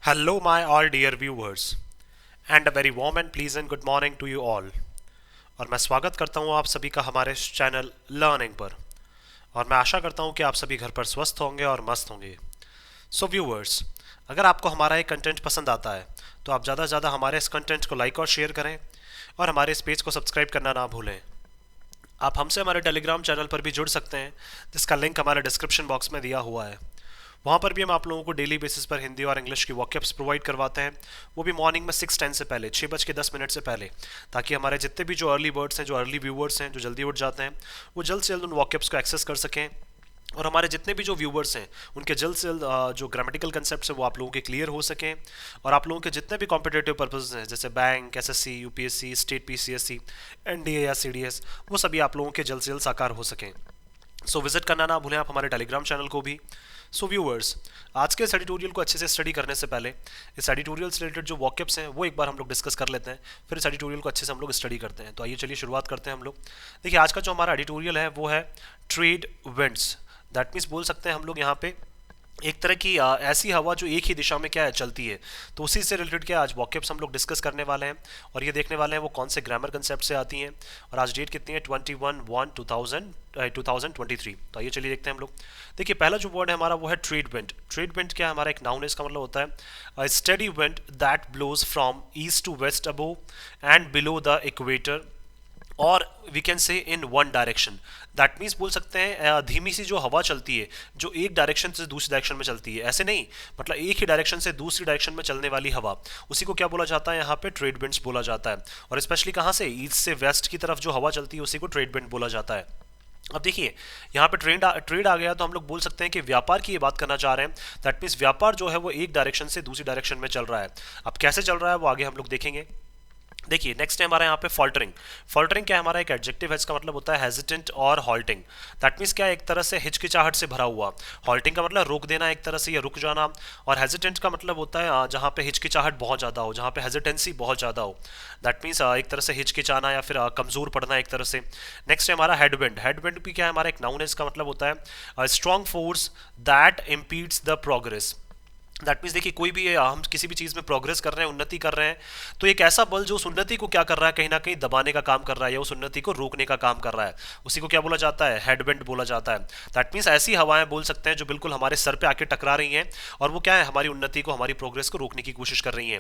Hello, my all dear viewers, and a very warm and pleasant good morning to you all. और मैं स्वागत करता हूँ आप सभी का हमारे इस चैनल लर्निंग पर। और मैं आशा करता हूँ कि आप सभी घर पर स्वस्थ होंगे और मस्त होंगे। सो व्यूवर्स, अगर आपको हमारा ये कंटेंट पसंद आता है तो आप ज़्यादा से ज़्यादा हमारे इस कंटेंट को लाइक और शेयर करें और हमारे इस पेज को सब्सक्राइब करना ना भूलें। आप हमसे हमारे टेलीग्राम चैनल पर भी जुड़ सकते हैं, जिसका लिंक हमारे डिस्क्रिप्शन बॉक्स में दिया हुआ है। वहाँ पर भी हम आप लोगों को डेली बेसिस पर हिंदी और इंग्लिश की वॉकअप्स प्रोवाइड करवाते हैं, वो भी मॉर्निंग में 6:10 से पहले, 6:10 से पहले, ताकि हमारे जितने भी जो अर्ली बर्ड्स हैं, जो अर्ली व्यूवर्स हैं, जो जल्दी उठ जाते हैं, वो जल्द से जल्द उन वॉकअप्स को एक्सेस कर सकें। और हमारे जितने भी जो व्यूवर्स हैं उनके जल्द से जल्द जो ग्रामेटिकल कंसेप्ट है वो आप लोगों के क्लियर हो सकें। और आप लोगों के जितने भी कॉम्पिटेटिव पर्पसेस हैं, जैसे bank, SSC, UPSC, state PCSC, NDA या सीडीएस, वो सभी आप लोगों के जल्द से जल्द साकार हो सकें। सो विजिट करना ना भूलें आप हमारे टेलीग्राम चैनल को भी। सो व्यूअर्स, आज के इस एडिटोरियल को अच्छे से स्टडी करने से पहले इस एडिटोरियल से रिलेटेड जो वॉकअप्स हैं वो एक बार हम लोग डिस्कस कर लेते हैं, फिर इस एडिटोरियल को अच्छे से हम लोग स्टडी करते हैं। तो आइए चलिए शुरुआत करते हैं हम लोग। देखिए, आज का जो हमारा एडिटोरियल है वो है ट्रेड विंड्स। दैट मीन्स बोल सकते हैं हम लोग यहाँ पे एक तरह की ऐसी हवा जो एक ही दिशा में क्या है चलती है। तो उसी से रिलेटेड क्या आज वॉकअप्स हम लोग डिस्कस करने वाले हैं और ये देखने वाले हैं वो कौन से ग्रामर कंसेप्ट से आती हैं। और आज डेट कितनी है? 21/1/2023। तो आइए चलिए देखते हैं हम लोग। देखिए, पहला जो वर्ड है हमारा वो है ट्रेड विंड। ट्रेड विंड क्या है? हमारा एक नाउन है, इसका मतलब होता है steady wind that blows from east to west above and below the equator, और we can say in one direction. That means बोल सकते हैं धीमी सी जो हवा चलती है, जो एक डायरेक्शन से दूसरी डायरेक्शन में चलती है, ऐसे नहीं, मतलब एक ही डायरेक्शन से दूसरी डायरेक्शन में चलने वाली हवा, उसी को क्या बोला जाता है? यहाँ पे ट्रेड विंड्स बोला जाता है। और स्पेशली कहाँ से? ईस्ट से वेस्ट की तरफ जो हवा चलती है उसी को ट्रेड विंड बोला जाता है। अब देखिए, यहाँ पे ट्रेड आ गया तो हम लोग बोल सकते हैं कि व्यापार की ये बात करना चाह रहे हैं। दैट मीन्स व्यापार जो है वो एक डायरेक्शन से दूसरी डायरेक्शन में चल रहा है। अब कैसे चल रहा है वो आगे हम लोग देखेंगे। देखिए, नेक्स्ट है हमारा यहाँ पे फॉल्टरिंग। फॉल्टरिंग क्या है? हमारा एक एडजेक्टिव है, इसका मतलब होता है हेजिटेंट और हॉल्टिंग। दैट मीन्स क्या है? एक तरह से हिचकिचाहट से भरा हुआ। हॉल्टिंग का मतलब रोक देना एक तरह से, या रुक जाना। और हेजिटेंट का मतलब होता है जहाँ पे हिचकिचाहट बहुत ज़्यादा हो, जहाँ पे हेजिटेंसी बहुत ज़्यादा हो। दैट मीन्स एक तरह से हिचकिचाना या फिर कमज़ोर पड़ना एक तरह से। नेक्स्ट है हमारा हेडविंड। हेडविंड भी क्या है? हमारा एक नाउन है, इसका मतलब होता है strong force that impedes the progress. That means देखिए, कोई भी हम किसी भी चीज़ में प्रोग्रेस कर रहे हैं, उन्नति कर रहे हैं, तो एक ऐसा बल जो उस उन्नति को क्या कर रहा है, कहीं ना कहीं दबाने का काम कर रहा है या उस उन्नति को रोकने का काम कर रहा है, उसी को क्या बोला जाता है? हेडविंड बोला जाता है। दैट मीन्स ऐसी हवाएं बोल सकते हैं जो बिल्कुल हमारे सर पे आके टकरा रही हैं और वो क्या है? हमारी उन्नति को, हमारी प्रोग्रेस को रोकने की कोशिश कर रही हैं।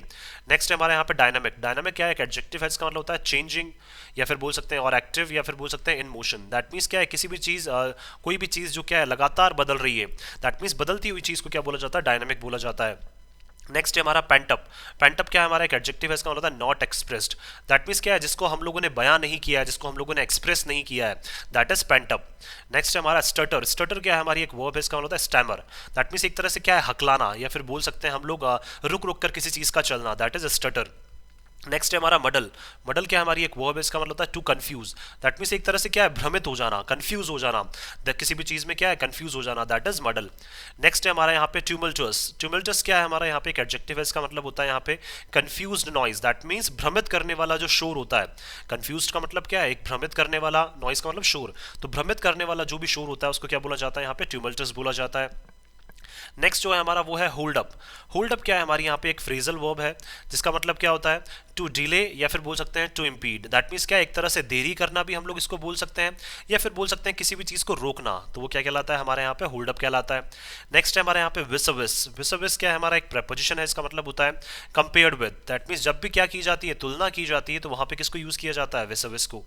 नेक्स्ट है हमारे यहाँ पे डायनामिक। डायनामिक क्या है? एक एडजेक्टिव है, इसका मतलब होता है चेंजिंग, या फिर बोल सकते हैं और एक्टिव, या फिर बोल सकते हैं इन मोशन। दैट मीन्स क्या है? किसी भी चीज़ कोई भी चीज़ जो क्या है लगातार बदल रही है, दैट मीन्स बदलती हुई चीज़ को क्या बोला जाता है? डायनामिक बोला जाता है। नेक्स्ट है हमारा पेंटअप। पेंटअप क्या है? हमारा एक एडजेक्टिव है, इसका मतलब होता है नॉट एक्सप्रेस्ड। दैट मीन्स क्या है? जिसको हम लोगों ने बयां नहीं किया है, जिसको हम लोगों ने एक्सप्रेस नहीं किया है, दैट इज पेंटअप। नेक्स्ट है हमारा स्टटर। स्टटर क्या है? हमारी एक वर्ब है, इसका मतलब होता है स्टैमर। दैट मीन्स एक तरह से क्या है? हकलाना, या फिर बोल सकते हैं हम लोग रुक रुक कर किसी चीज़ का चलना, दैट इज स्टटर। नेक्स्ट है हमारा मडल। मडल क्या है? हमारी एक वर्ब है, इसका मतलब होता है टू कंफ्यूज। दैट मीन्स एक तरह से क्या है? भ्रमित हो जाना, कंफ्यूज हो जाना, किसी भी चीज़ में क्या है? कंफ्यूज हो जाना, दैट इज मडल। नेक्स्ट है हमारा यहाँ पे ट्यूमल्टस। ट्यूमल्टस क्या है? हमारा यहाँ पे एक एडजेक्टिव है, इसका मतलब होता है यहाँ पे कंफ्यूज्ड नॉइज। दैट मीन्स भ्रमित करने वाला जो शोर होता है। कंफ्यूज्ड का मतलब क्या है? एक भ्रमित करने वाला, नॉइज का मतलब शोर, तो भ्रमित करने वाला जो भी शोर होता है उसको क्या बोला जाता है? यहाँ पे ट्यूमल्टस बोला जाता है। नेक्स्ट जो है हमारा वो है होल्ड अप। होल्ड अप क्या है? हमारी यहाँ पे एक फ्रेजल वर्ब है, जिसका मतलब क्या होता है? टू डिले, या फिर बोल सकते हैं टू इम्पीड। दैट मीन्स क्या है? एक तरह से देरी करना भी हम लोग इसको बोल सकते हैं, या फिर बोल सकते हैं किसी भी चीज़ को रोकना, तो वो क्या कहलाता है? हमारे यहाँ पे होल्ड अप कहलाता है। नेक्स्ट है हमारे यहाँ पे विसविस। विसविस क्या है? हमारा एक प्रेपोजिशन है, इसका मतलब होता है कंपेयर्ड विद। दैट मीन्स जब भी क्या की जाती है? तुलना की जाती है, तो वहाँ पे किसको यूज़ किया जाता है? विसविस को।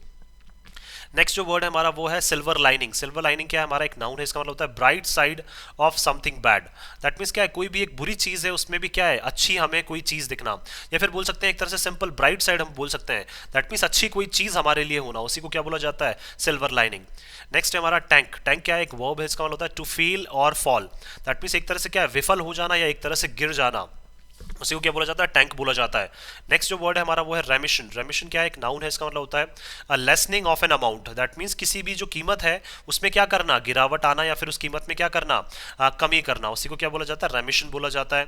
नेक्स्ट जो वर्ड है हमारा वो है सिल्वर लाइनिंग। सिल्वर लाइनिंग क्या है? हमारा एक नाउन है, इसका मतलब होता है bright side of something bad. That means क्या है? कोई भी एक बुरी चीज़ है उसमें भी क्या है? अच्छी हमें कोई चीज़ दिखना, या फिर बोल सकते हैं एक तरह से सिंपल ब्राइट साइड हम बोल सकते हैं। दैट मीन्स अच्छी कोई चीज़ हमारे लिए होना, उसी को क्या बोला जाता है? Silver lining. नेक्स्ट है हमारा टैंक। टैंक क्या है? एक वर्ब है, इसका मतलब होता है टू फेल और फॉल। दैट मीन्स एक तरह से क्या है? विफल हो जाना या एक तरह से गिर जाना, उसी को क्या बोला जाता है? टैंक बोला जाता है। नेक्स्ट जो वर्ड है हमारा वो है रेमिशन। रेमिशन क्या है? एक नाउन है, इसका मतलब होता है listening of an amount. That means किसी भी जो कीमत है उसमें क्या करना? गिरावट आना, या फिर उस कीमत में क्या करना? कमी करना, उसी को क्या बोला जाता है? रेमिशन बोला जाता है।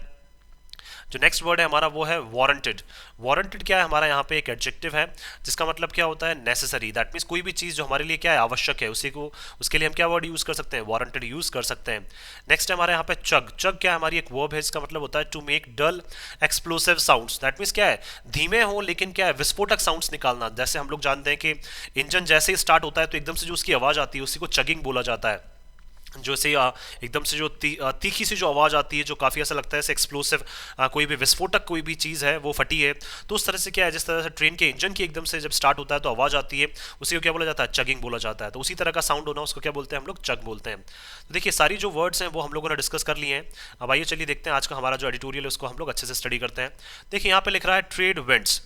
जो नेक्स्ट वर्ड है हमारा वो है वारंटेड। वारंटेड क्या है, हमारा यहाँ पे एक एडजेक्टिव है जिसका मतलब क्या होता है, नेसेसरी। दैट मीन्स कोई भी चीज़ जो हमारे लिए क्या है, आवश्यक है, उसी को उसके लिए हम क्या वर्ड यूज़ कर सकते हैं, वारंटेड यूज़ कर सकते हैं। नेक्स्ट है हमारे यहाँ पे चग। चग क्या है, हमारी एक वर्ब है जिसका मतलब होता है to make dull explosive sounds. That means क्या है, धीमे हो लेकिन क्या है, विस्फोटक साउंड्स निकालना। जैसे हम लोग जानते हैं कि इंजन जैसे ही स्टार्ट होता है तो एकदम से जो उसकी आवाज़ आती है उसी को चगिंग बोला जाता है। जो से एकदम से जो तीखी सी जो आवाज़ आती है, जो काफ़ी ऐसा लगता है जैसे एक्सप्लोसिव, कोई भी विस्फोटक कोई भी चीज़ है वो फटी है, तो उस तरह से क्या है, जिस तरह से ट्रेन के इंजन की एकदम से जब स्टार्ट होता है तो आवाज़ आती है, उसी को क्या बोला जाता है, चगिंग बोला जाता है। तो उसी तरह का साउंड होना उसको क्या बोलते हैं हम लोग, चग बोलते हैं। तो देखिए सारी जो वर्ड्स हैं वो हम लोगों ने डिस्कस कर लिए हैं। अब आइए चलिए देखते हैं आज का हमारा जो एडिटोरियल है उसको हम लोग अच्छे से स्टडी करते हैं। देखिए यहाँ पे लिख रहा है ट्रेड विंड्स।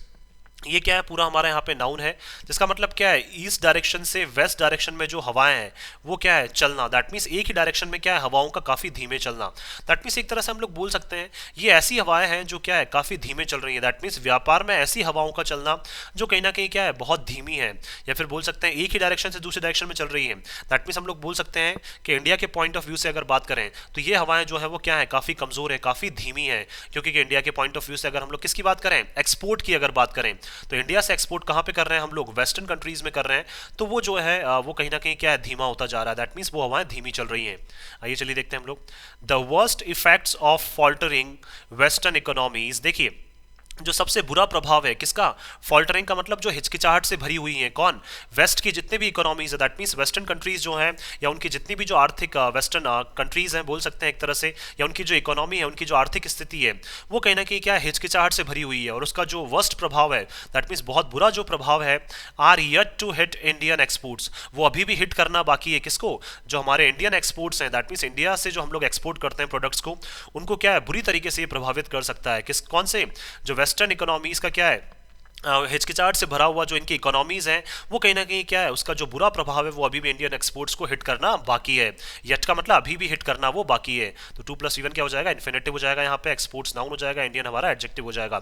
ये क्या है, पूरा हमारा यहाँ पे नाउन है जिसका मतलब क्या है, ईस्ट डायरेक्शन से वेस्ट डायरेक्शन में जो हवाएं हैं वो क्या है, चलना। दैट मीन्स एक ही डायरेक्शन में क्या है, हवाओं का काफ़ी धीमे चलना। दैट मीन्स एक तरह से हम लोग बोल सकते हैं ये ऐसी हवाएं हैं जो क्या है, काफ़ी धीमे चल रही है। दैट मीन्स व्यापार में ऐसी हवाओं का चलना जो कहीं ना कहीं क्या है, बहुत धीमी है, या फिर बोल सकते हैं एक ही डायरेक्शन से दूसरे डायरेक्शन में चल रही है। दैट मीन्स हम लोग बोल सकते हैं कि इंडिया के पॉइंट ऑफ व्यू से अगर बात करें तो ये हवाएं जो है वो क्या है, काफ़ी कमज़ोर है, काफ़ी धीमी है। क्योंकि इंडिया के पॉइंट ऑफ व्यू से अगर हम लोग किसकी बात करें, एक्सपोर्ट की अगर बात करें, तो इंडिया से एक्सपोर्ट कहां पे कर रहे हैं हम लोग, वेस्टर्न कंट्रीज में कर रहे हैं, तो वो जो है वो कहीं ना कहीं क्या है, धीमा होता जा रहा है। दैट मींस वो हवाएं धीमी चल रही हैं। आइए चलिए देखते हैं हम लोग the worst effects of faltering western economies. देखिए जो सबसे बुरा प्रभाव है किसका, फॉल्टरिंग का मतलब जो हिचकिचाहट से भरी हुई है, कौन, वेस्ट की जितने भी इकोनॉमीज है, दैट मींस वेस्टर्न कंट्रीज जो हैं, या उनकी जितनी भी जो आर्थिक वेस्टर्न कंट्रीज हैं बोल सकते हैं एक तरह से, या उनकी जो इकोनॉमी है, उनकी जो आर्थिक स्थिति है वो कहीं ना कहीं क्या है, हिचकिचाहट से भरी हुई है। और उसका जो वर्स्ट प्रभाव है, दैट मीन्स बहुत बुरा जो प्रभाव है, are yet to hit Indian exports, वो अभी भी हिट करना बाकी है। किसको, जो हमारे इंडियन एक्सपोर्ट्स हैं, दैट मीन्स इंडिया से जो हम लोग एक्सपोर्ट करते हैं प्रोडक्ट्स को, उनको क्या है, बुरी तरीके से ये प्रभावित कर सकता है। किस, कौन से, जो वेस्टर्न इकोनॉमीज का क्या है, हिचकिचाहट से भरा हुआ जो इनकी इकोनॉमीज हैं वो कहीं ना कहीं क्या है, उसका जो बुरा प्रभाव है वो अभी भी इंडियन एक्सपोर्ट्स को हिट करना बाकी है। यट का मतलब अभी भी हिट करना वो बाकी है। तो 2+1 क्या हो जाएगा, इन्फिनेटिव हो जाएगा, यहाँ पे एक्सपोर्ट्स नाउन हो जाएगा, इंडियन हमारा एडजेक्टिव हो जाएगा।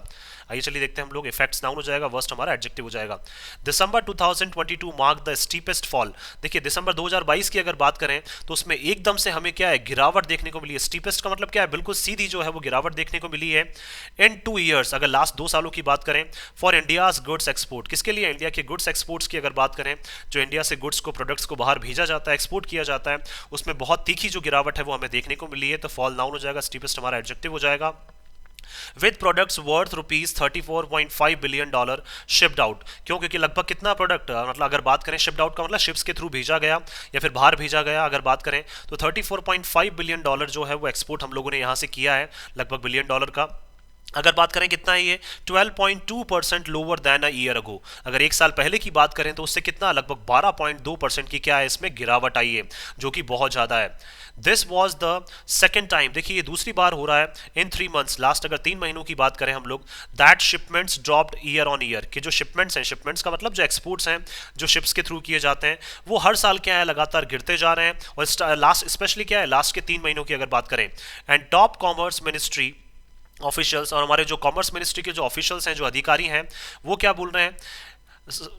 आइए चलिए देखते हैं हम लोग, इफेक्ट्स नाउन हो जाएगा, वर्स्ट हमारा एडजेक्टिव हो जाएगा। दिसंबर 2022 मार्क द स्टीपेस्ट फॉल। देखिए दिसंबर 2022 की अगर बात करें तो उसमें एकदम से हमें क्या है, गिरावट देखने को मिली है। स्टीपेस्ट का मतलब क्या है, बिल्कुल सीधी जो है वो गिरावट देखने को मिली है। इन 2 ईयर्स, अगर लास्ट 2 सालों की बात करें, फॉर इंडियाज गुड्स एक्सपोर्ट, किसके लिए, इंडिया के गुड्स एक्सपोर्ट्स की अगर बात करें, जो इंडिया से गुड्स को, प्रोडक्ट्स को बाहर भेजा जाता है, एक्सपोर्ट किया जाता है, उसमें बहुत तीखी जो गिरावट है वो हमें देखने को मिली है। तो फॉल नाउन हो जाएगा, स्टीपेस्ट हमारा एडजेक्टिव हो जाएगा। With products worth $34.5 billion shipped out. क्यों, क्योंकि लगभग कितना प्रोडक्ट, मतलब अगर बात करें शिप्ड आउट का मतलब शिप्स के थ्रू भेजा गया या फिर बाहर भेजा गया, अगर बात करें तो $34.5 बिलियन जो है वो एक्सपोर्ट हम लोगों ने यहाँ से किया है, लगभग बिलियन डॉलर का। अगर बात करें कितना है ये, 12.2% लोअर दैन अ ईयर अगो। अगर एक साल पहले की बात करें तो उससे कितना, लगभग 12.2% की क्या है, इसमें गिरावट आई है, जो कि बहुत ज़्यादा है। This was the second time, देखिए ये दूसरी बार हो रहा है इन 3 मंथ्स, लास्ट अगर 3 महीनों की बात करें हम लोग, that shipments dropped year on year, कि जो शिपमेंट्स हैं, शिपमेंट्स का मतलब जो एक्सपोर्ट्स हैं, जो शिप्स के थ्रू किए जाते हैं, वो हर साल क्या है, लगातार गिरते जा रहे हैं। और लास्ट स्पेशली क्या है, लास्ट के 3 महीनों की अगर बात करें, and top commerce ministry officials, और हमारे जो कॉमर्स मिनिस्ट्री के जो ऑफिशियल्स हैं, जो अधिकारी हैं, वो क्या बोल रहे हैं,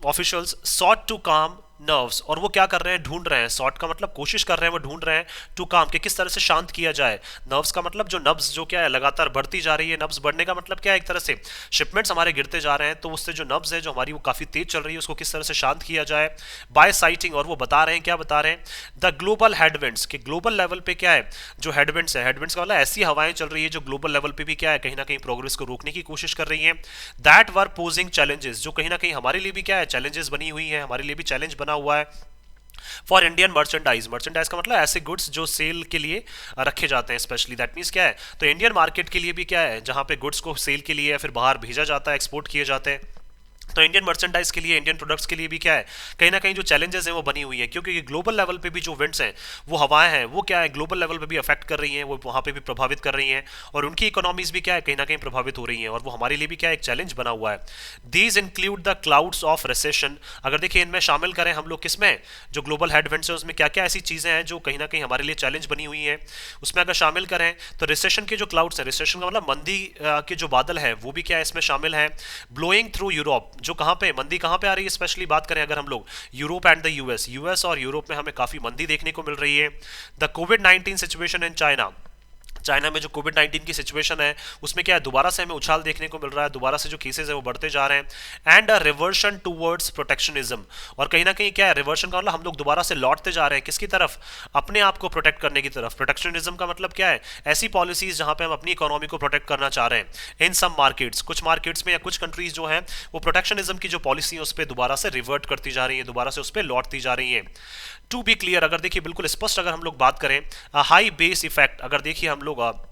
ऑफिशियल्स सॉट टू काम नर्व्स, और वो क्या कर रहे हैं, ढूंढ रहे हैं, सॉर्ट का मतलब कोशिश कर रहे हैं, वो ढूंढ रहे हैं, टू काम, कि किस तरह से शांत किया जाए। नर्व्स का मतलब जो नब्स जो क्या है, लगातार बढ़ती जा रही है, नब्स बढ़ने का मतलब क्या है, एक तरह से शिपमेंट्स हमारे गिरते जा रहे हैं, तो उससे जो नब्स है जो हमारी वो काफ़ी तेज चल रही है, उसको किस तरह से शांत किया जाए, बाय साइटिंग। और वो बता रहे हैं, क्या बता रहे हैं, द ग्लोबल हेडविंड्स, कि ग्लोबल लेवल पे क्या है, जो हेडविंड्स है, हेडविंड्स का मतलब ऐसी हवाएं चल रही है जो ग्लोबल लेवल पे भी क्या है, कहीं ना कहीं प्रोग्रेस को रोकने की कोशिश कर रही है। दैट वर पोजिंग चैलेंजेस, जो कहीं ना कहीं हमारे लिए भी क्या है, चैलेंजेस बनी हुई है, हमारे लिए भी चैलेंज बना हुआ है। फॉर इंडियन मर्चेंडाइज, मर्चेंडाइज का मतलब ऐसे गुड्स जो सेल के लिए रखे जाते हैं स्पेशली, दैट मीन्स क्या है, तो इंडियन मार्केट के लिए भी क्या है, जहां पे गुड्स को सेल के लिए या फिर बाहर भेजा जाता है, एक्सपोर्ट किए जाते हैं, तो इंडियन मर्चेंडाइज के लिए, इंडियन प्रोडक्ट्स के लिए भी क्या है, कहीं ना कहीं जो चैलेंजेस हैं वो बनी हुई है। क्योंकि ग्लोबल लेवल पे भी जो विंड्स हैं, वो हवाएं हैं, वो क्या है, ग्लोबल लेवल पे भी अफेक्ट कर रही हैं, वो वहाँ पे भी प्रभावित कर रही हैं, और उनकी इकोनॉमीज भी क्या है, कहीं ना कहीं प्रभावित हो रही हैं, और वो हमारे लिए भी क्या है, एक चैलेंज बना हुआ है। These include the clouds of recession. अगर देखिए इनमें शामिल करें हम लोग, किसमें, जो ग्लोबल हेडविंड्स है उसमें क्या क्या ऐसी चीज़ें हैं जो कहीं ना कहीं हमारे लिए चैलेंज बनी हुई हैं, उसमें अगर शामिल करें तो रिसेशन के जो क्लाउड्स हैं, रिसेशन का मतलब मंदी के जो बादल है, वो भी क्या है, इसमें शामिल है। ब्लोइंग थ्रू यूरोप, जो कहाँ पे मंदी कहाँ पे आ रही है, स्पेशली बात करें अगर हम लोग Europe and the US, US और यूरोप में हमें काफी मंदी देखने को मिल रही है। The covid situation in China, China में जो कोविड 19 की सिचुएशन है उसमें क्या है, दोबारा से हमें उछाल देखने को मिल रहा है, दोबारा से जो केसेस है वो बढ़ते जा रहे हैं, and a reversion towards protectionism. और कहीं ना कहीं क्या है, रिवर्शन का मतलब हम लोग दोबारा से लौटते जा रहे हैं किसकी तरफ, अपने आप को प्रोटेक्ट करने की तरफ। प्रोटेक्शनिज्म का मतलब क्या है, ऐसी पॉलिसीज जहां पे हम अपनी इकोनॉमी को प्रोटेक्ट करना चाह रहे हैं। इन सम मार्केट्स, कुछ मार्केट्स में या कुछ कंट्रीज जो है वो प्रोटेक्शनिज्म की जो पॉलिसी है उस पर दोबारा से रिवर्ट करती जा रही है, दोबारा से उस पर लौटती जा रही है। टू बी क्लियर, अगर देखिए बिल्कुल स्पष्ट अगर हम लोग बात करें, हाई बेस इफेक्ट, अगर देखिए हम लोग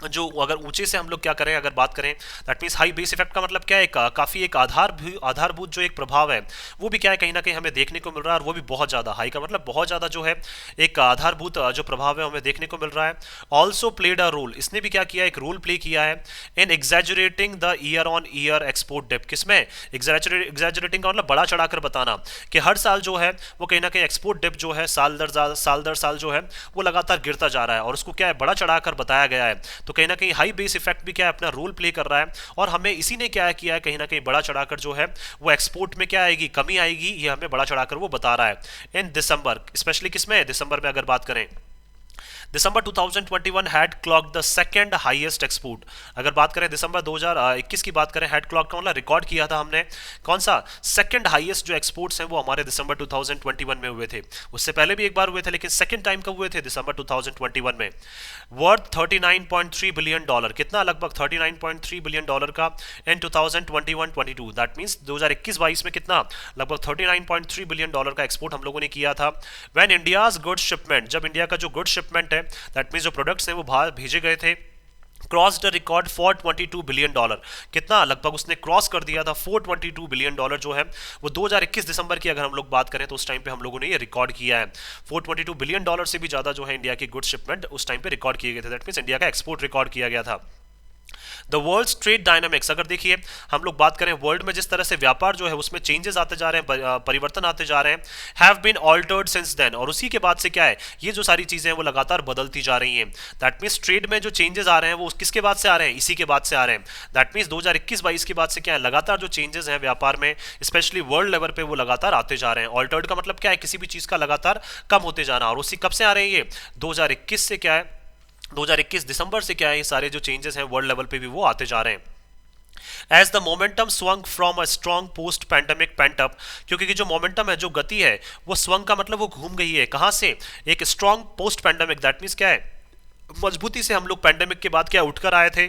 जो अगर ऊंचे से हम लोग क्या करें अगर बात करें, that means high base effect का मतलब क्या है, काफी एक आधारभूत जो एक प्रभाव है वो भी क्या है कहीं ना कहीं हमें देखने को मिल रहा है, और वो भी बहुत ज्यादा। हाई का मतलब बहुत ज्यादा जो है एक आधारभूत जो प्रभाव है हमें देखने को मिल रहा है। ऑल्सो प्लेड अ रोल, इसने भी क्या किया, एक रोल प्ले किया है in exaggerating the year on year export depth. किसमें एग्जैजुरेटिंग का मतलब बड़ा चढ़ाकर बताना, कि हर साल जो है वो कहीं ना कहीं एक्सपोर्ट डेप्थ जो है साल दर साल जो है वो लगातार गिरता जा रहा है, और उसको क्या है बड़ा चढ़ाकर बताया गया है। तो कहीं ना कहीं हाई बेस इफेक्ट भी क्या है अपना रोल प्ले कर रहा है, और हमें इसी ने क्या किया है कहीं ना कहीं बड़ा चढ़ाकर जो है वो एक्सपोर्ट में क्या आएगी, कमी आएगी, ये हमें बड़ा चढ़ाकर वो बता रहा है। इन दिसंबर, स्पेशली किसमें, दिसंबर में अगर बात करें, दिसंबर 2021 had clock the second highest export. अगर बात करें दिसंबर 2021 की बात करें, हैड क्लॉक का मतलब रिकॉर्ड किया था हमने, कौन सा, सेकंड हाईएस्ट जो एक्सपोर्ट्स हैं वो हमारे दिसंबर 2021 में हुए थे। उससे पहले भी एक बार हुए थे, लेकिन सेकंड टाइम कब हुए थे, दिसंबर 2021 में। वर्थ 39.3 बिलियन डॉलर, कितना, लगभग 39.3 बिलियन डॉलर का इन 2021-22, दैट मींस 2021-22 में कितना, लगभग 39.3 बिलियन डॉलर का एक्सपोर्ट हम लोगों ने किया था। व्हेन इंडियाज गुड शिपमेंट, जब इंडिया का जो गुड शिपमेंट है, दैट मींस जो प्रोडक्ट्स हैं वो बाहर भेजे गए थे, cross the record 422 billion dollar, कितना, लगभग उसने क्रॉस कर दिया था 422 बिलियन डॉलर जो है वो 2021 दिसंबर की अगर हम लोग बात करें तो उस टाइम पे हम लोगों ने ये रिकॉर्ड किया है। 422 बिलियन डॉलर से भी ज्यादा जो है इंडिया की गुड शिपमेंट उस टाइम पे रिकॉर्ड किए गए थे, दैट मींस इंडिया का एक्सपोर्ट रिकॉर्ड किया गया था। द वर्ल्ड ट्रेड डायनामिक्स, अगर देखिए हम लोग बात करें वर्ल्ड में जिस तरह से व्यापार जो है उसमें चेंजेस आते जा रहे हैं, परिवर्तन आते जा रहे हैं, have been altered since then, और उसी के बाद से क्या है ये जो सारी चीजें हैं वो लगातार बदलती जा रही हैं। दैट मींस ट्रेड में जो चेंजेस आ रहे हैं वो किसके बाद से आ रहे हैं, इसी के बाद से आ रहे हैं। दैट मींस 2021-22 के बाद से क्या है, लगातार जो चेंजेस हैं व्यापार में स्पेशली वर्ल्ड लेवल पे वो लगातार आते जा रहे हैं। ऑल्टर्ड का मतलब क्या है, किसी भी चीज का लगातार कम होते जाना, और उसी कब से आ रहे हैं ये, 2021 से क्या है, 2021 दिसंबर से क्या है ये सारे जो चेंजेस हैं वर्ल्ड लेवल पे भी वो आते जा रहे हैं। As the momentum swung from a strong post pandemic pent up, क्योंकि जो मोमेंटम है, जो गति है, वो स्वंग का मतलब वो घूम गई है, कहां से, एक strong post pandemic, that means क्या है, मजबूती से हम लोग पैंडेमिक के बाद क्या उठकर आए थे,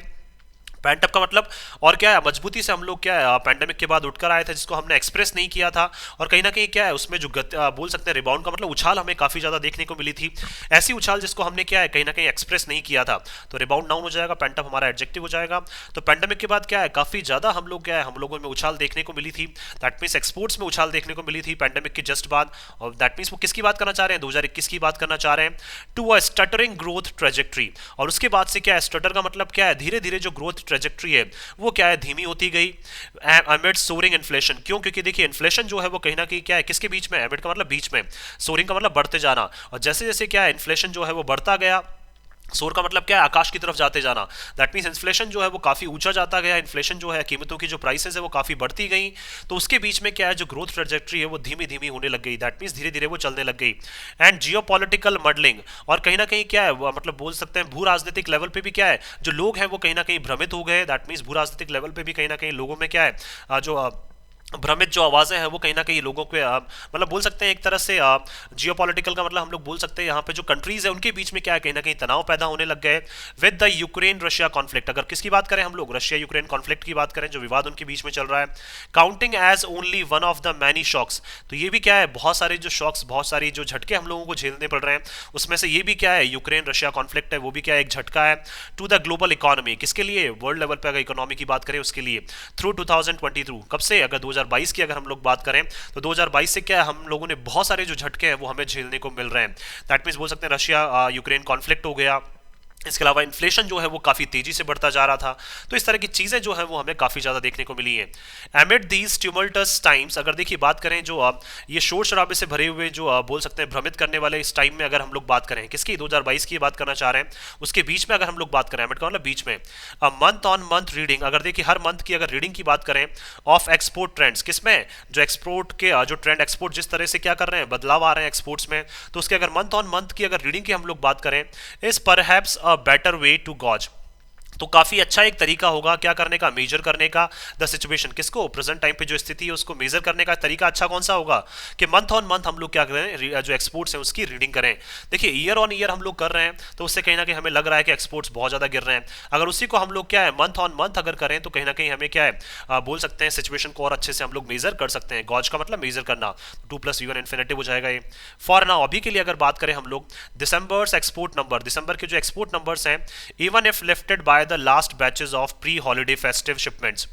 पैंटअप का मतलब, और क्या है, मजबूती से हम लोग क्या है पैंडेमिक के बाद उठकर आए थे, जिसको हमने एक्सप्रेस नहीं किया था, और कहीं ना कहीं क्या है उसमें जो बोल सकते हैं रिबाउंड का मतलब उछाल हमें काफी ज्यादा देखने को मिली थी, ऐसी उछाल जिसको हमने क्या है कहीं ना कहीं एक्सप्रेस नहीं किया था। तो रिबाउंड नाउन हो जाएगा, पैंटअप हमारा एडजेक्टिव हो जाएगा। तो पैंडेमिक के बाद क्या है काफी ज्यादा हम लोग क्या है हम लोगों में उछाल देखने को मिली थी, दैट मींस एक्सपोर्ट्स में उछाल देखने को मिली थी पैंडेमिक के जस्ट बाद। और दैट मींस वो किसकी बात करना चाह रहे हैं, 2021 की बात करना चाह रहे हैं, to a stuttering growth trajectory. और उसके बाद से क्या है, स्टटर का मतलब क्या है, धीरे धीरे जो ग्रोथ ट्रेजेक्ट्री है वो क्या है धीमी होती गई। एमिड सोरिंग इन्फ्लेशन, क्यों, क्योंकि देखिए इन्फ्लेशन जो है वो कहीं ना कहीं क्या है किसके बीच में, एमिड का मतलब बीच में, सोरिंग का मतलब बढ़ते जाना, और जैसे जैसे क्या है इन्फ्लेशन जो है वो बढ़ता गया, सोर का मतलब क्या है, आकाश की तरफ जाते जाना, दैट मींस इन्फ्लेशन जो है वो काफी ऊंचा जाता गया, इन्फ्लेशन जो है कीमतों की जो प्राइसेस है वो काफी बढ़ती गई, तो उसके बीच में क्या है जो ग्रोथ ट्रेजेक्ट्री है वो धीमी धीमी होने लग गई, दैट मींस धीरे धीरे वो चलने लग गई। एंड जियोपॉलिटिकल मॉडलिंग, और कहीं ना कहीं क्या है मतलब बोल सकते हैं भू राजनीतिक लेवल पे भी क्या है जो लोग हैं वो कहीं ना कहीं भ्रमित हो गए, दैट मींस भू राजनीतिक लेवल पे भी कहीं ना कहीं लोगों में क्या है जो भ्रमित जो आवाजें हैं वो कहीं ना कहीं लोगों के मतलब बोल सकते हैं एक तरह से जियोपॉलिटिकल का मतलब हम लोग बोल सकते हैं यहाँ पे जो कंट्रीज है उनके बीच में क्या है कहीं ना कहीं तनाव पैदा होने लग गए with the Ukraine Russia conflict. अगर किसकी बात करें हम लोग, रशिया यूक्रेन कॉन्फ्लिक्ट की बात करें, जो विवाद उनके बीच में चल रहा है, counting as only one of the many shocks. तो ये भी क्या है, बहुत सारे जो शॉक्स, बहुत सारी जो झटके हम लोगों को झेलने पड़ रहे हैं, उसमें से ये भी क्या है यूक्रेन रशिया कॉन्फ्लिक्ट है, वो भी क्या है एक झटका है टू द ग्लोबल इकोनॉमी। किसके लिए, वर्ल्ड लेवल पर अगर इकोनॉमी की बात करें उसके लिए, थ्रू 2022, कब से, अगर 2022 की अगर हम लोग बात करें तो 2022 से क्या है हम लोगों ने बहुत सारे जो झटके हैं वो हमें झेलने को मिल रहे हैं, दैट मींस बोल सकते हैं रशिया यूक्रेन कॉन्फ्लिक्ट हो गया, इसके अलावा इन्फ्लेशन जो है वो काफी तेजी से बढ़ता जा रहा था, तो इस तरह की चीजें जो है वो हमें काफी ज्यादा देखने को मिली है। एमिड दीज ट्यूमल्टस टाइम्स, अगर देखिए बात करें जो ये शोर शराबे से भरे हुए जो बोल सकते हैं भ्रमित करने वाले इस टाइम में अगर हम लोग बात करें किसकी, 2022 की बात करना चाह रहे हैं, उसके बीच में अगर हम लोग बात करें, एमिड का मतलब बीच में, मंथ ऑन मंथ रीडिंग, अगर देखिए हर मंथ की अगर रीडिंग की बात करें ऑफ एक्सपोर्ट ट्रेंड्स, किसमें, जो एक्सपोर्ट के जो ट्रेंड, एक्सपोर्ट जिस तरह से क्या कर रहे हैं बदलाव आ रहे हैं एक्सपोर्ट्स में, तो उसके अगर मंथ ऑन मंथ की अगर रीडिंग की हम लोग बात करें, is perhaps a better way to gauge. तो काफी अच्छा एक तरीका होगा क्या करने का, मेजर करने का द सिचुएशन, किसको, प्रेजेंट टाइम पे जो स्थिति है उसको मेजर करने का तरीका अच्छा कौन सा होगा कि मंथ ऑन मंथ हम लोग क्या करें, जो एक्सपोर्ट्स हैं उसकी रीडिंग करें। देखिए ईयर ऑन ईयर हम लोग कर रहे हैं तो उससे कहीं ना कहीं हमें लग रहा है कि एक्सपोर्ट्स बहुत ज्यादा गिर रहे हैं। अगर उसी को हम लोग क्या है मंथ ऑन मंथ अगर करें तो कहीं ना कहीं हमें क्या है बोल सकते हैं सिचुएशन को और अच्छे से हम लोग मेजर कर सकते हैं। गॉज का मतलब मेजर करना, 2+v1 इन्फिनेटिव हो जाएगा ये। फॉर नाउ अभी के लिए अगर बात करें हम लोग दिसंबर्स एक्सपोर्ट नंबर, दिसंबर के जो एक्सपोर्ट नंबर्स हैं even if lifted by the last batches of pre holiday festive shipments.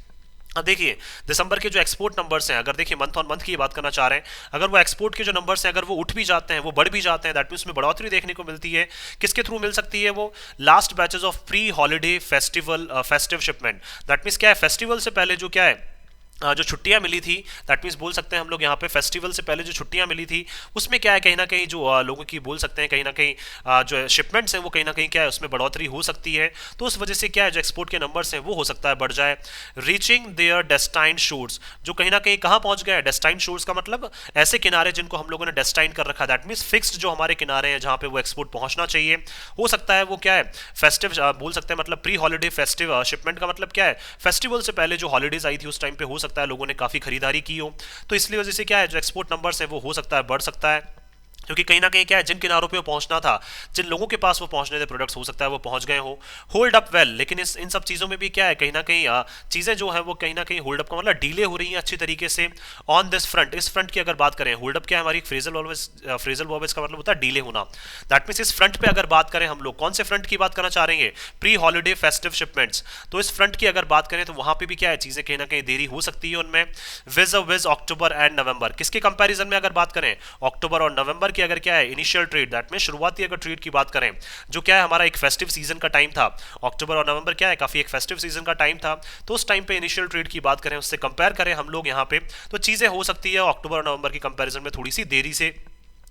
अब देखिए दिसंबर के जो एक्सपोर्ट नंबर्स हैं, अगर देखिए मंथ ऑन मंथ की बात करना चाह रहे हैं, अगर वो एक्सपोर्ट के जो नंबर्स हैं अगर वो उठ भी जाते हैं, वो बढ़ भी जाते हैं, दैट मींस में बढ़ोतरी देखने को मिलती है। किसके थ्रू मिल सकती है वो, last batches of pre holiday festive shipment. That means क्या है, फेस्टिवल से पहले जो क्या है जो छुट्टियां मिली थी, दैट मीन्स बोल सकते हैं हम लोग यहाँ पे फेस्टिवल से पहले जो छुट्टियां मिली थी उसमें क्या है कहीं ना कहीं जो लोगों की बोल सकते हैं कहीं ना कहीं जो शिपमेंट्स हैं वो कहीं ना कहीं क्या है उसमें बढ़ोतरी हो सकती है। तो उस वजह से क्या है जो एक्सपोर्ट के नंबर्स हैं वो हो सकता है बढ़ जाए। रीचिंग देयर डेस्टाइन्ड शोर्स, जो कहीं ना कहीं कहाँ पहुंच गए, डेस्टाइन्ड शोर्स का मतलब ऐसे किनारे जिनको हम लोगों ने डेस्टाइन कर रखा है, दैट मीन्स फिक्स्ड जो हमारे किनारे हैं जहाँ पे वो एक्सपोर्ट पहुंचना चाहिए। हो सकता है वो क्या है फेस्टिव बोल सकते हैं, मतलब प्री हॉलिडे फेस्टिव शिपमेंट का मतलब क्या है, फेस्टिवल से पहले जो हॉलीडेज आई थी उस टाइम पे हो सकता है लोगों ने काफी खरीदारी की हो, तो इसलिए वजह से क्या है जो एक्सपोर्ट नंबर्स है वो हो सकता है बढ़ सकता है। क्योंकि कहीं ना कहीं क्या है जिन किनारों पे वो पहुंचना था, जिन लोगों के पास वो पहुंचने थे प्रोडक्ट्स, हो सकता है वो पहुंच गए हो। होल्ड अप वेल, लेकिन इस इन सब चीज़ों में भी क्या है कहीं ना कहीं चीज़ें जो है वो कहीं ना कहीं होल्ड अप का मतलब डिले हो रही हैं अच्छी तरीके से। ऑन दिस फ्रंट, इस फ्रंट की अगर बात करें, होल्ड अप क्या है हमारी फ्रेजल वर्ब का मतलब होता है डिले होना। दैट मीन्स इस फ्रंट पे अगर बात करें हम लोग कौन से फ्रंट की बात करना चाह रहे हैं, प्री हॉलिडे फेस्टिव शिपमेंट्स, तो इस फ्रंट की अगर बात करें तो वहां पे भी क्या है चीज़ें कहीं ना कहीं देरी हो सकती है उनमें। विज अक्टूबर एंड नवंबर, किसके कंपैरिजन में अगर बात करें अक्टूबर और नवंबर की, अगर क्या है इनिशियल ट्रेड, दैट में शुरुआती अगर ट्रेड की बात करें जो क्या है हमारा एक फेस्टिव सीजन का टाइम था, अक्टूबर और नवंबर क्या है काफी एक फेस्टिव सीजन का टाइम था, तो उस टाइम पे इनिशियल ट्रेड की बात करें उससे कंपेयर करें हम लोग यहाँ पे, तो चीजें हो सकती है अक्टूबर और नवंबर की कंपैरिजन में थोड़ी सी देरी से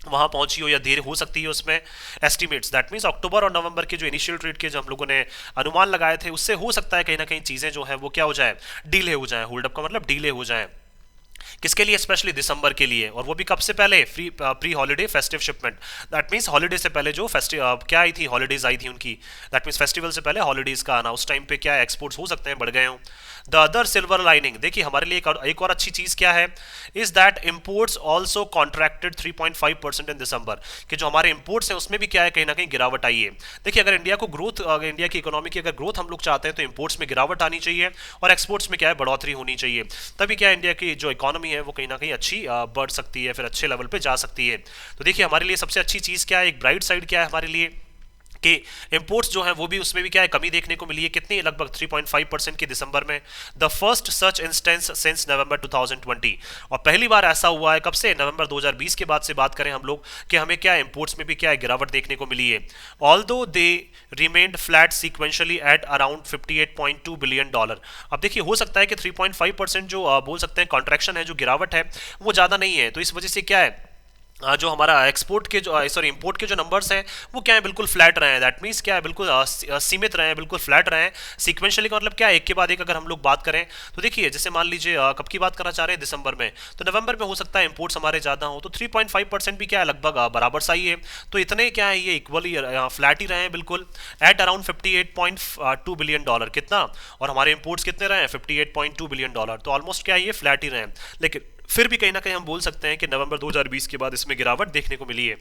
वहां पहुंची हो या देर हो सकती है उसमें एस्टिमेट्स। दैट मीन्स अक्टूबर और नवंबर के जो इनिशियल ट्रेड के जो हम लोगों ने अनुमान लगाए थे उससे हो सकता है कहीं ना कहीं चीजें जो है वो क्या हो जाए, डिले हो जाए। होल्ड अप का मतलब डिले हो जाए, किसके लिए, स्पेशली दिसंबर के लिए, और वो भी कब से पहले, pre holiday festive shipment. That means holiday से पहले जो क्या आई थी, हॉलिडेज आई थी उनकी, दैट मींस फेस्टिवल से पहले हॉलिडेज का आना, उस टाइम पे क्या एक्सपोर्ट्स हो सकते हैं बढ़ गए हों। द अदर सिल्वर लाइनिंग, देखिए हमारे लिए एक और अच्छी चीज क्या है, is that imports also contracted 3.5% इन दिसंबर, कि जो हमारे इंपोर्ट्स हैं उसमें भी क्या है कहीं ना कहीं गिरावट आई है। देखिए अगर इंडिया को ग्रोथ, अगर इंडिया की इकोनॉमी की अगर ग्रोथ हम लोग चाहते हैं तो इंपोर्ट्स में गिरावट आनी चाहिए और एक्सपोर्ट्स में क्या है बढ़ोतरी होनी चाहिए, तभी क्या इंडिया की जो इकोनॉमी है वो कहीं ना कहीं अच्छी बढ़ सकती है, फिर अच्छे लेवल पे जा सकती है। तो देखिए हमारे लिए सबसे अच्छी चीज क्या है, एक ब्राइट साइड क्या है हमारे लिए कि इंपोर्ट्स जो है वो भी उसमें भी क्या है कमी देखने को मिली है, कितनी, लगभग 3.5% की दिसंबर में, the first such instance since November 2020, और पहली बार ऐसा हुआ है कब से, नवंबर 2020 के बाद से बात करें हम लोग कि हमें क्या इंपोर्ट्स में भी क्या है गिरावट देखने को मिली है। Although they remained flat sequentially at around $58.2 billion. अब देखिए हो सकता है कि 3.5% जो बोल सकते हैं कॉन्ट्रैक्शन है, जो गिरावट है वो ज़्यादा नहीं है, तो इस वजह से क्या है जो हमारा एक्सपोर्ट के जो इंपोर्ट के जो नंबर्स हैं वो क्या है बिल्कुल फ्लैट रहे हैं। दैट मीन्स क्या है बिल्कुल सीमित रहे हैं, बिल्कुल फ्लैट रहे हैं। सीक्वेंशियली का मतलब क्या है एक के बाद एक अगर हम लोग बात करें तो देखिए जैसे मान लीजिए कब की बात करना चाह रहे हैं, दिसंबर में, तो नवंबर में हो सकता है इंपोर्ट्स हमारे ज़्यादा हो, तो 3.5% भी क्या है लगभग बराबर सा ही है, तो इतने क्या है ये इक्वली फ्लैट ही रहे हैं बिल्कुल एट अराउंड $58.2 बिलियन, कितना, और हमारे इंपोर्ट्स कितने रहे हैं $58.2 बिलियन, तो ऑलमोस्ट क्या है ये फ्लैट ही रहे हैं। लेकिन फिर भी कहीं ना कहीं हम बोल सकते हैं कि नवंबर 2020 के बाद इसमें गिरावट देखने को मिली है।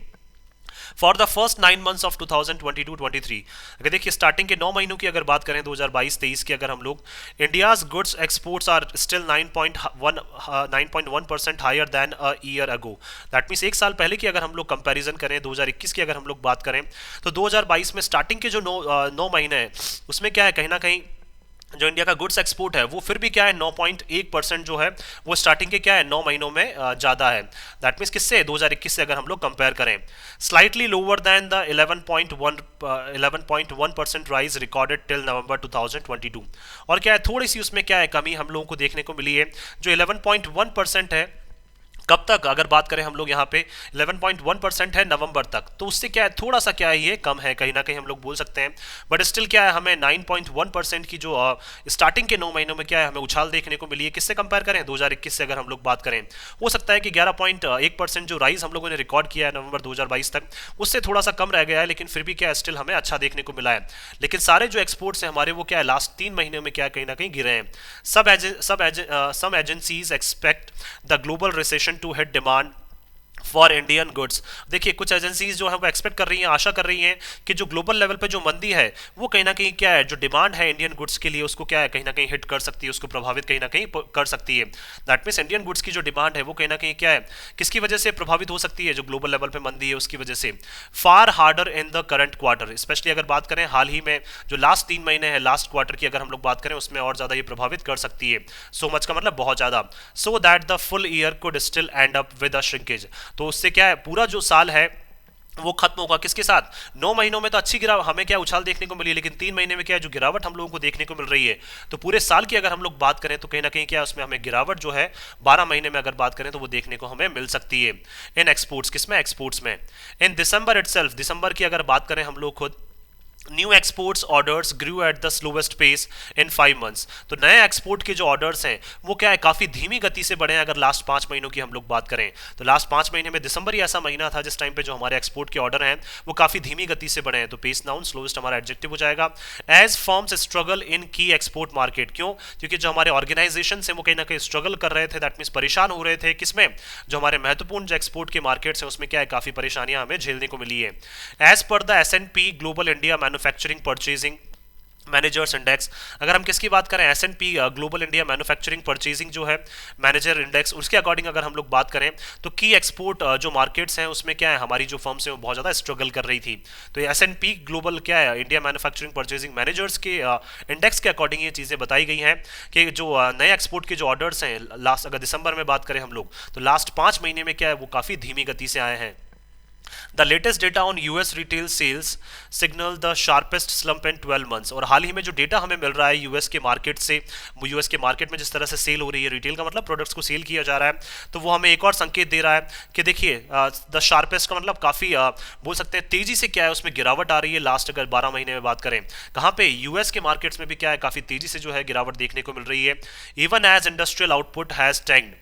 For the first 9 months of 2022-23, अगर देखिए स्टार्टिंग के 9 महीनों की अगर बात करें 2022-23 की, अगर हम लोग India's goods exports are still 9.1% higher than a year ago. That means एक साल पहले की अगर हम लोग कंपैरिजन करें 2021 की अगर हम लोग बात करें तो 2022 में स्टार्टिंग के जो 9 महीने हैं उसमें क्या है कहीं ना कहीं जो इंडिया का गुड्स एक्सपोर्ट है वो फिर भी क्या है 9.1% जो है वो स्टार्टिंग के क्या है 9 महीनों में ज़्यादा है। दैट मीन्स किससे, 2021 से अगर हम लोग कंपेयर करें, slightly lower than the 11.1% rise recorded till नवंबर 2022, और क्या है थोड़ी सी उसमें क्या है कमी हम लोगों को देखने को मिली है, जो 11.1% है कब तक, अगर बात करें हम लोग यहाँ पे 11.1% है नवंबर तक, तो उससे क्या है थोड़ा सा क्या है ये कम है कहीं ना कहीं हम लोग बोल सकते हैं, बट स्टिल क्या है हमें 9.1% की जो स्टार्टिंग के 9 महीनों में क्या है हमें उछाल देखने को मिली है। किससे कंपेयर करें 2021 से अगर हम लोग बात करें, हो सकता है कि 11.1% जो राइज हम लोगों ने रिकॉर्ड किया है नवंबर 2022 तक उससे थोड़ा सा कम रह गया है, लेकिन फिर भी क्या है स्टिल हमें अच्छा देखने को मिला है। लेकिन सारे जो एक्सपोर्ट्स हैं हमारे वो क्या है लास्ट 3 महीने में क्या है कहीं ना कहीं गिरे हैं। Some agencies expect the global recession to hit demand for Indian goods. देखिए कुछ एजेंसीज जो है वो एक्सपेक्ट कर रही हैं, आशा कर रही हैं कि जो ग्लोबल लेवल पे जो मंदी है वो कहीं ना कहीं क्या है जो डिमांड है इंडियन गुड्स के लिए उसको क्या है कहीं ना कहीं हिट कर सकती है, उसको प्रभावित कहीं ना कहीं कर सकती है। दैट मीन्स इंडियन गुड्स की जो डिमांड है वो कहीं ना कहीं क्या है किसकी वजह से प्रभावित हो सकती है, जो ग्लोबल लेवल पे मंदी है उसकी वजह से। Far harder in the current quarter, specially अगर बात करें हाल ही में जो लास्ट 3 महीने हैं लास्ट क्वार्टर की अगर हम लोग बात करें उसमें और ज्यादा ये प्रभावित कर सकती है। सो मच का मतलब बहुत ज्यादा, so that the full year could still and up with a shrinkage. तो उससे क्या है पूरा जो साल है वो खत्म होगा किसके साथ, 9 महीनों में तो अच्छी गिरावट हमें क्या उछाल देखने को मिली, लेकिन 3 महीने में क्या है जो गिरावट हम लोगों को देखने को मिल रही है। तो पूरे साल की अगर हम लोग बात करें तो कहीं ना कहीं क्या उसमें हमें गिरावट जो है 12 महीने में अगर बात करें तो वो देखने को हमें मिल सकती है। इन एक्सपोर्ट्स, किसमें एक्सपोर्ट्स में। इन दिसंबर इटसेल्फ, दिसंबर की अगर बात करें हम लोग खुद, new exports orders grew at the slowest pace in 5 months. तो नए एक्सपोर्ट के जो ऑर्डर्स हैं वो क्या है काफ़ी धीमी गति से बढ़े हैं। अगर लास्ट 5 महीनों की हम लोग बात करें तो लास्ट 5 महीने में दिसंबर ही ऐसा महीना था जिस टाइम पे जो हमारे एक्सपोर्ट के ऑर्डर हैं वो काफ़ी धीमी गति से बढ़े हैं। तो पेस नाउन, स्लोवेस्ट हमारा एडजेक्टिव हो जाएगा। एज फर्म्स स्ट्रगल इन की एक्सपोर्ट मार्केट, क्यों, क्योंकि जो हमारे ऑर्गेनाइजेशन है वो कहीं ना कहीं स्ट्रगल कर रहे थे, दैट मीन्स परेशान हो रहे थे किसमें, जो हमारे महत्वपूर्ण जो एक्सपोर्ट के मार्केट्स हैं उसमें क्या है काफ़ी परेशानियां हमें झेलने को मिली है। As per the S&P global India manufacturing purchasing managers index, अगर हम किसकी बात करें S&P global India manufacturing purchasing जो है मैनेजर इंडेक्स, उसके अकॉर्डिंग अगर हम लोग बात करें तो की एक्सपोर्ट जो मार्केट्स हैं उसमें क्या है हमारी जो फर्म्स हैं वो बहुत ज़्यादा स्ट्रगल कर रही थी। तो ये S&P ग्लोबल क्या है इंडिया मैन्युफैक्चरिंग परचेजिंग मैनेजर्स के इंडेक्स के अकॉर्डिंग ये चीज़ें बताई गई हैं कि जो नए एक्सपोर्ट के जो ऑर्डर्स हैं लास्ट अगर दिसंबर में बात करें हम लोग तो लास्ट 5 महीने में क्या है वो काफ़ी धीमी गति से आए हैं। The latest data on US retail sales signal the sharpest slump in 12 months। और हाल ही में जो डेटा हमें मिल रहा है यूएस के मार्केट से, वो यूएस के मार्केट में जिस तरह से सेल हो रही है, रिटेल का मतलब प्रोडक्ट्स को सेल किया जा रहा है, तो वो हमें एक और संकेत दे रहा है कि देखिए द शार्पेस्ट का मतलब काफ़ी बोल सकते हैं तेज़ी से क्या है उसमें गिरावट आ रही है। लास्ट अगर 12 महीने में बात करें कहाँ पे यूएस के मार्केट्स में भी क्या है काफ़ी तेज़ी से जो है गिरावट देखने को मिल रही है। Even as industrial output has tanked,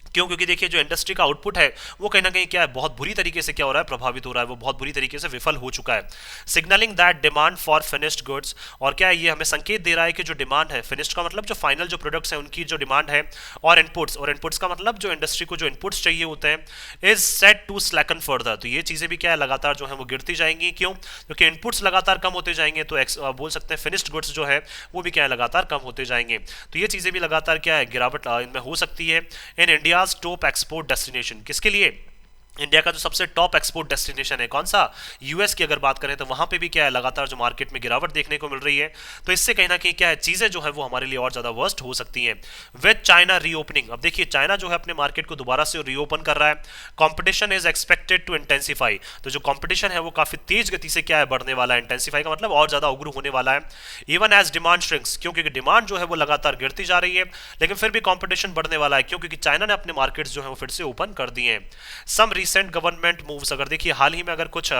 क्यों, क्योंकि देखिए जो इंडस्ट्री का आउटपुट है वो कहीं ना कहीं क्या है बहुत बुरी तरीके से क्या हो रहा है प्रभावित हो रहा है, वो बहुत बुरी तरीके से विफल हो चुका है। Signalling that demand for finished goods, और क्या है ये हमें संकेत दे रहा है कि जो डिमांड है फिनिश्ड का मतलब जो फाइनल जो प्रोडक्ट्स हैं उनकी जो डिमांड है, और इनपुट्स का मतलब जो इंडस्ट्री को जो इनपुट्स चाहिए होते हैं, इज सेट टू स्लैकन फर्दर। तो ये चीज़ें भी क्या है लगातार जो है वो गिरती जाएंगी, क्यों, क्योंकि इनपुट्स लगातार कम होते जाएंगे तो बोल सकते हैं फिनिश्ड गुड्स जो है वो भी क्या है लगातार कम होते जाएंगे। तो ये चीज़ें भी लगातार क्या है गिरावट इनमें हो सकती है। In India's top export destination, किसके लिए, इंडिया का जो सबसे टॉप एक्सपोर्ट डेस्टिनेशन है कौन सा, यूएस की अगर बात करें तो वहां पे भी क्या है लगातार जो मार्केट में गिरावट देखने को मिल रही है। तो इससे कहीं ना कहीं क्या है चीजें जो है वो हमारे लिए और ज्यादा वर्स्ट हो सकती हैं। विद चाइना रीओपनिंग, अब देखिए चाइना जो है अपने मार्केट को दोबारा से रीओपन कर रहा है, competition is expected to intensify. तो जो कंपटीशन है वो काफी तेज गति से क्या है बढ़ने वाला है, इंटेंसिफाई का मतलब और ज्यादा उग्र होने वाला है। इवन एज डिमांड श्रिंक्स, क्योंकि डिमांड जो है वो लगातार गिरती जा रही है लेकिन फिर भी कंपटीशन बढ़ने वाला है, क्योंकि चाइना ने अपने मार्केट्स जो है वो फिर से ओपन कर दिए हैं। सम रिसेंट गवर्नमेंट मूव्स, अगर देखिए हाल ही में अगर कुछ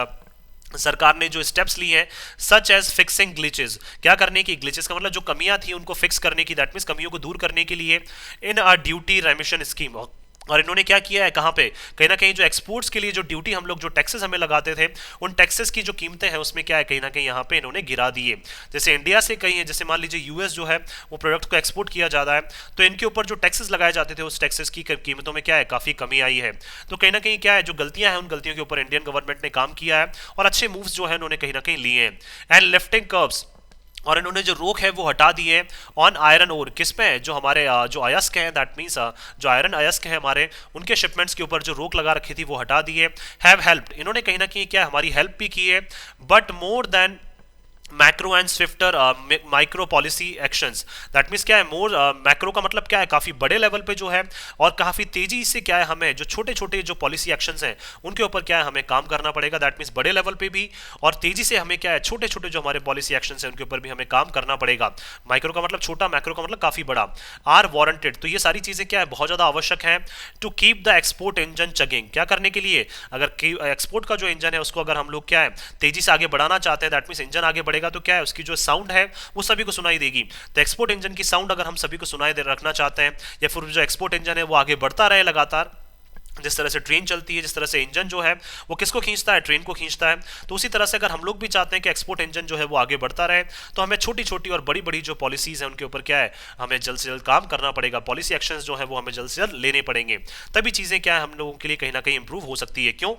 सरकार ने जो स्टेप्स लिए हैं सच एज फिक्सिंग ग्लिचेस, क्या करने की, ग्लिचेस का मतलब जो कमियां थी उनको फिक्स करने की, दैट मींस कमियों को दूर करने के लिए, इन अ ड्यूटी रेमिशन स्कीम। और इन्होंने क्या किया है कहाँ पे, कहीं ना कहीं जो एक्सपोर्ट्स के लिए जो ड्यूटी हम लोग जो टैक्सेस हमें लगाते थे उन टैक्सेस की जो कीमतें हैं उसमें क्या है कहीं ना कहीं यहाँ पे इन्होंने गिरा दिए। जैसे इंडिया से कहीं है, जैसे मान लीजिए यूएस जो है वो प्रोडक्ट को एक्सपोर्ट किया जाता है तो इनके ऊपर जो टैक्सेस लगाए जाते थे उस टैक्सेस की कीमतों में क्या है काफ़ी कमी आई है। तो कहीं ना कहीं क्या है जो गलतियां हैं उन गलतियों के ऊपर इंडियन गवर्नमेंट ने काम किया है और अच्छे मूव्स जो है उन्होंने कहीं ना कहीं लिए हैं। एंड लिफ्टिंग कर्व्स, और इन्होंने जो रोक है वो हटा दी है ऑन आयरन ओर, किस पे, जो हमारे जो अयस्क हैं, दैट मीन्स जो आयरन अयस्क हैं हमारे उनके शिपमेंट्स के ऊपर जो रोक लगा रखी थी वो हटा दी है। हैव हेल्प्ड, इन्होंने कहीं ना कहीं क्या हमारी हेल्प भी की है, but more than macro and swifter micro policy actions. That means क्या है, मोर मैक्रो का मतलब क्या है, काफ़ी बड़े लेवल पे जो है और काफ़ी तेजी से क्या है, हमें जो छोटे छोटे जो पॉलिसी एक्शंस हैं उनके ऊपर क्या है हमें काम करना पड़ेगा। दैट मीन्स बड़े लेवल पे भी और तेजी से हमें क्या है छोटे छोटे जो हमारे पॉलिसी एक्शंस हैं उनके ऊपर भी हमें काम करना पड़ेगा। माइक्रो का मतलब छोटा, मैक्रो का मतलब काफ़ी बड़ा। आर वारंटेड, तो ये सारी चीज़ें क्या है बहुत ज़्यादा आवश्यक है to keep the export engine chugging. क्या करने के लिए, अगर एक्सपोर्ट का जो इंजन है उसको अगर हम लोग क्या है तेजी से आगे बढ़ाना चाहते हैं, दैट मीन्स इंजन आगे बढ़ेगा तो क्या है उसकी जो साउंड है वो सभी को सुनाई देगी। तो एक्सपोर्ट इंजन की साउंड अगर हम सभी को सुनाई दे रखना चाहते हैं, या फिर जो एक्सपोर्ट इंजन है वो आगे बढ़ता रहे लगातार, जिस तरह से ट्रेन चलती है, जिस तरह से इंजन जो है वो किसको खींचता है, ट्रेन को खींचता है, तो उसी तरह से अगर हम लोग भी चाहते हैं कि एक्सपोर्ट इंजन जो है वो आगे बढ़ता रहे, तो हमें छोटी छोटी और बड़ी बड़ी जो पॉलिसीज हैं उनके ऊपर क्या है हमें जल्द से जल्द काम करना पड़ेगा। पॉलिसी एक्शंस जो है वो हमें जल्द से जल्द लेने पड़ेंगे, तभी चीज़ें क्या है हम लोगों के लिए कहीं ना कहीं इंप्रूव हो सकती है। क्यों,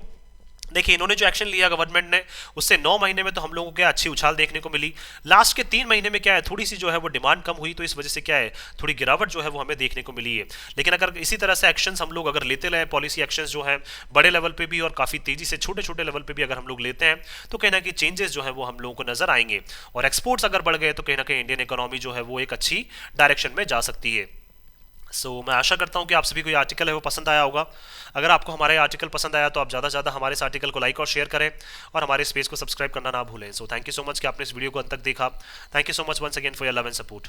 देखिए इन्होंने जो एक्शन लिया गवर्नमेंट ने, उससे 9 महीने में तो हम लोगों को क्या अच्छी उछाल देखने को मिली। लास्ट के 3 महीने में क्या है थोड़ी सी जो है वो डिमांड कम हुई, तो इस वजह से क्या है थोड़ी गिरावट जो है वो हमें देखने को मिली है। लेकिन अगर इसी तरह से एक्शंस हम लोग अगर लेते रहे, पॉलिसी एक्शंस जो है बड़े लेवल पे भी और काफ़ी तेजी से छोटे छोटे लेवल पे भी अगर हम लोग लेते हैं, तो कहीं ना कहीं चेंजेस जो है वो हम लोगों को नजर आएंगे। और एक्सपोर्ट्स अगर बढ़ गए तो कहीं ना कहीं इंडियन इकोनॉमी जो है वो एक अच्छी डायरेक्शन में जा सकती है। मैं आशा करता हूँ कि आप सभी को ये आर्टिकल है वो पसंद आया होगा। अगर आपको हमारे आर्टिकल पसंद आया तो आप ज़्यादा से ज़्यादा हमारे इस आर्टिकल को लाइक और शेयर करें और हमारे इस पेज को सब्सक्राइब करना ना भूलें। थैंक यू सो मच कि आपने इस वीडियो को अंत तक देखा। Thank you so much once again for your love and support.